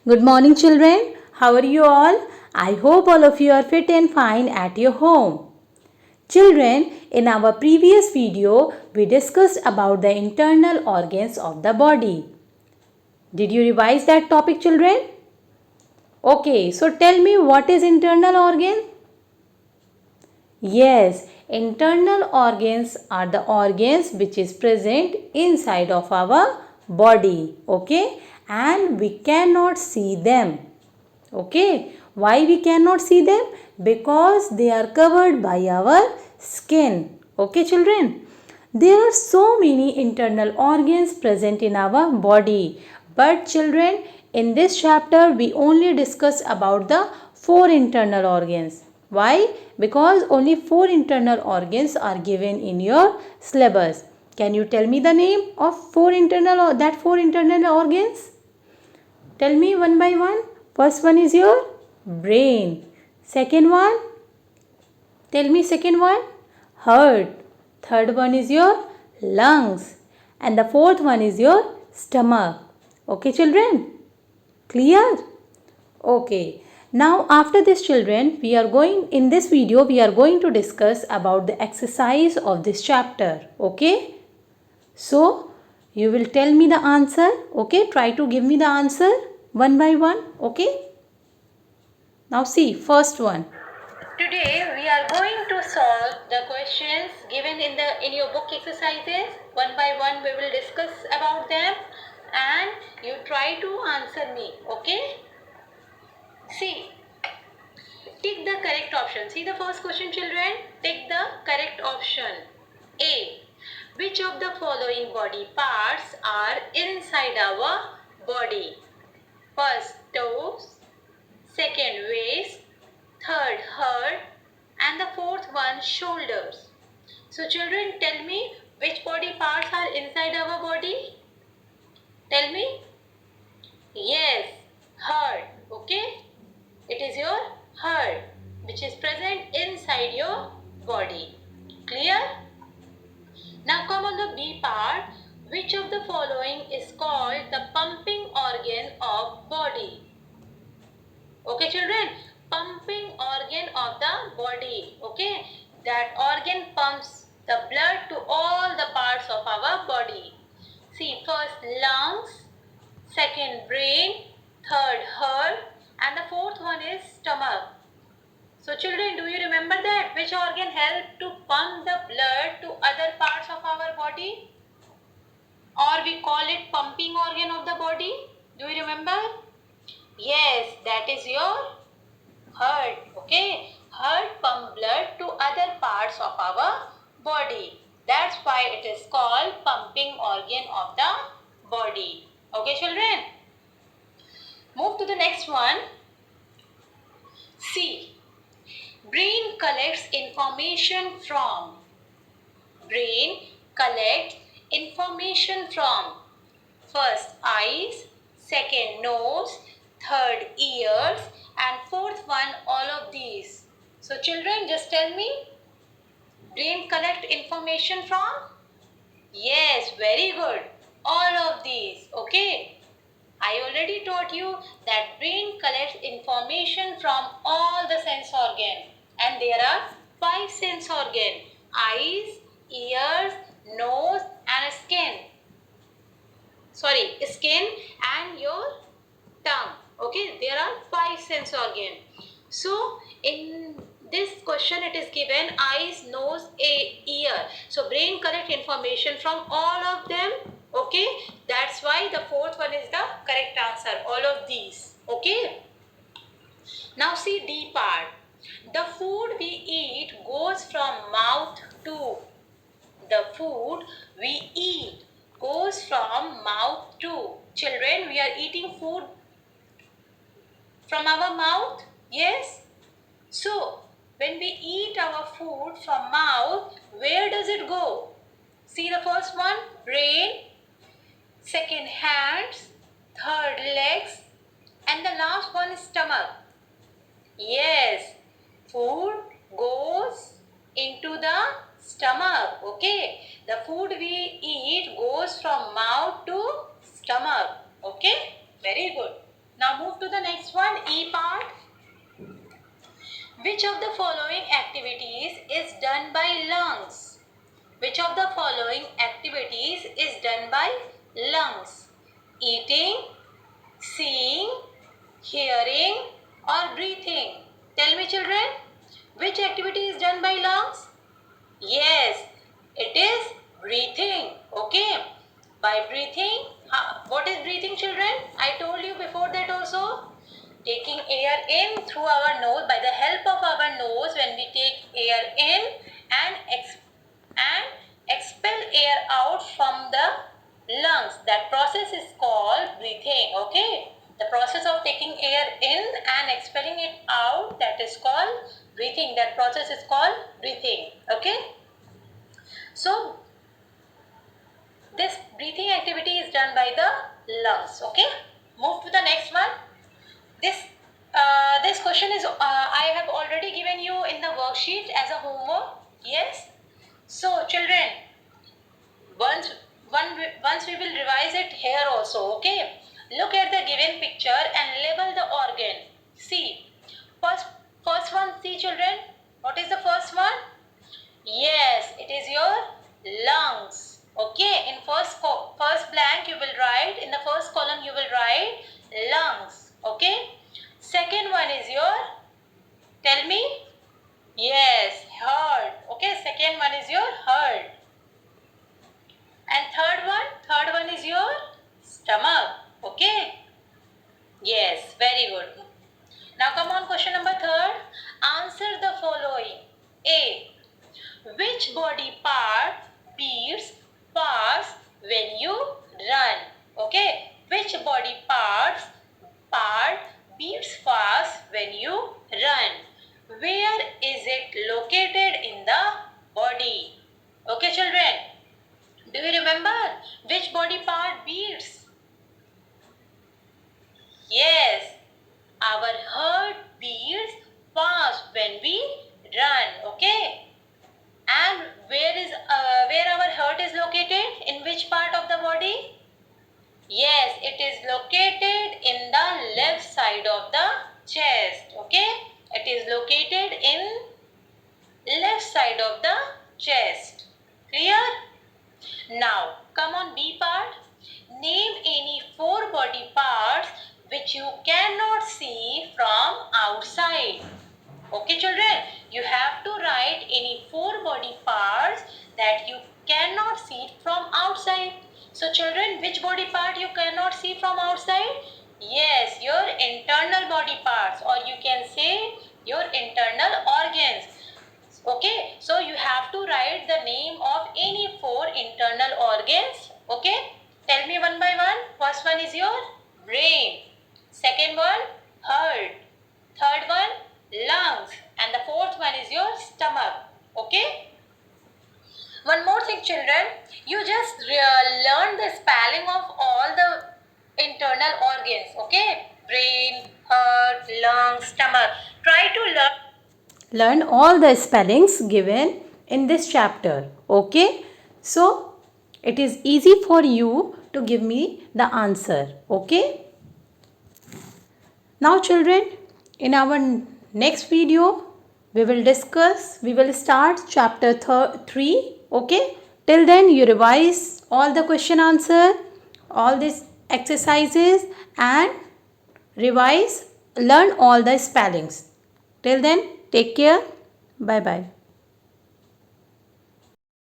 Good morning, children. How are you all? I hope all of you are fit and fine at your home. Children, in our previous video, we discussed about the internal organs of the body. Did you revise that topic, children? Okay, so tell me what is internal organ? Yes, internal organs are the organs which is present inside of our body. Okay, and we cannot see them. Okay, why we cannot see them? Because they are covered by our skin. Okay, children. There are so many internal organs present in our body. But children, in this chapter we only discuss about the 4 internal organs. Why? Because only 4 internal organs are given in your syllabus. Can you tell me the name of 4 internal organs? Tell me one by one. First one is your brain. Second one, tell me second one, heart. Third one is your lungs. And the fourth one is your stomach. Okay, children? Clear? Okay. Now after this, children, in this video we are going to discuss about the exercise of this chapter. Okay? So you will tell me the answer. Okay? Try to give me the answer one by one. Okay? Now see, first one. Today we are going to solve the questions given in your book exercises. One by one we will discuss about them and you try to answer me. Okay? See, tick the correct option. See the first question, children. Tick the correct option. A. Which of the following body parts are inside our body? First, toes. Second, waist. Third, heart. And the fourth one, shoulders. So children, tell me which body parts are inside our body? Tell me. Yes, heart. Okay? It is your heart which is present inside your body. Clear? Now come on the B part. Which of the following is called the pumping organ of body? Okay, children, pumping organ of the body. Okay, that organ pumps the blood to all the parts of our body. See, first lungs, second brain, third heart, and the fourth one is stomach. So children, do you remember that? Which organ helps to pump the blood to other parts of our body? Or we call it pumping organ of the body? Do you remember? Yes, that is your heart. Okay, heart pump blood to other parts of our body. That's why it is called pumping organ of the body. Okay, children. Move to the next one. C. Brain collects information from. Brain collects information from first eyes, second nose, third ears, and fourth one all of these. So children, just tell me, brain collect information from? Yes, very good. All of these. Okay. I already taught you that brain collects information from all the sense organ, and there are 5 sense organ: eyes, ears, nose, and skin. Skin and your tongue. Okay, there are 5 sense organ. So in this question it is given eyes, nose, ear. So brain collect information from all of them. Okay, that's why the fourth one is the correct answer, all of these. Okay, now see D part. The food we eat goes from mouth to. The food we eat goes from mouth to. Children, we are eating food from our mouth. Yes. So when we eat our food from mouth, where does it go? See the first one, brain, second hands, third legs, and the last one is stomach. Yes, food goes into the stomach. Okay, the food we eat goes from mouth to stomach. Okay, very good. Now move to Which of the following activities is done by lungs? Which of the following activities is done by lungs? Eating, seeing, hearing or breathing? Tell me children, which activity is done by lungs? Yes, it is breathing. Okay. By breathing, what is breathing children? I told you before that also. Taking air in through our nose, by the help of our nose, when we take air in and expel air out from the lungs. That process is called breathing. Okay. The process of taking air in and expelling it out, that is called breathing. That process is called breathing. Okay. So this breathing activity is done by the lungs. Okay. Move to the next one. This question is I have already given you in the worksheet as a homework. Yes. So children, once we will revise it here also. Okay. Look at the given picture and label the organ. See. First one. See children. What is the first one? Yes, it is your lungs. Okay. In first blank you will write. In the first column you will write lungs. Okay. Second one is your, tell me. Yes, heart. Okay, second one is your heart. And third one is your stomach. Okay. Yes, very good. Now come on, question number third. Answer the following. A. Which body part beats fast when you run? Okay. Which body part beats fast when you run? Where is it located in the body? Okay children. Do you remember which body part beats? Yes. Our heart beats fast when we run. Okay. And where our heart is located? In which part of the body? Yes, it is located in the left side of the chest. Okay. It is located in left side of the chest. Clear? Now, come on B part. Name any 4 body parts which you cannot see from outside. Okay children, you have to write any 4 body parts that you cannot see from outside. So children, which body part you cannot see from outside? Yes, your internal body parts, or you can say your internal organs. Okay, so you have to write the name of any 4 internal organs. Okay, tell me one by one. First one is your brain. Second one, heart. Third one, lungs. And the fourth one is your stomach. Okay. One more thing children, you just learn the spelling of all the internal organs. Okay. Brain, heart, lungs, stomach. Try to learn all the spellings given in this chapter. Okay. So it is easy for you to give me the answer. Okay. Now children, in our next video, we will start chapter 3. Okay. Till then you revise all the question answer, all these exercises and learn all the spellings. Till then, take care. Bye bye.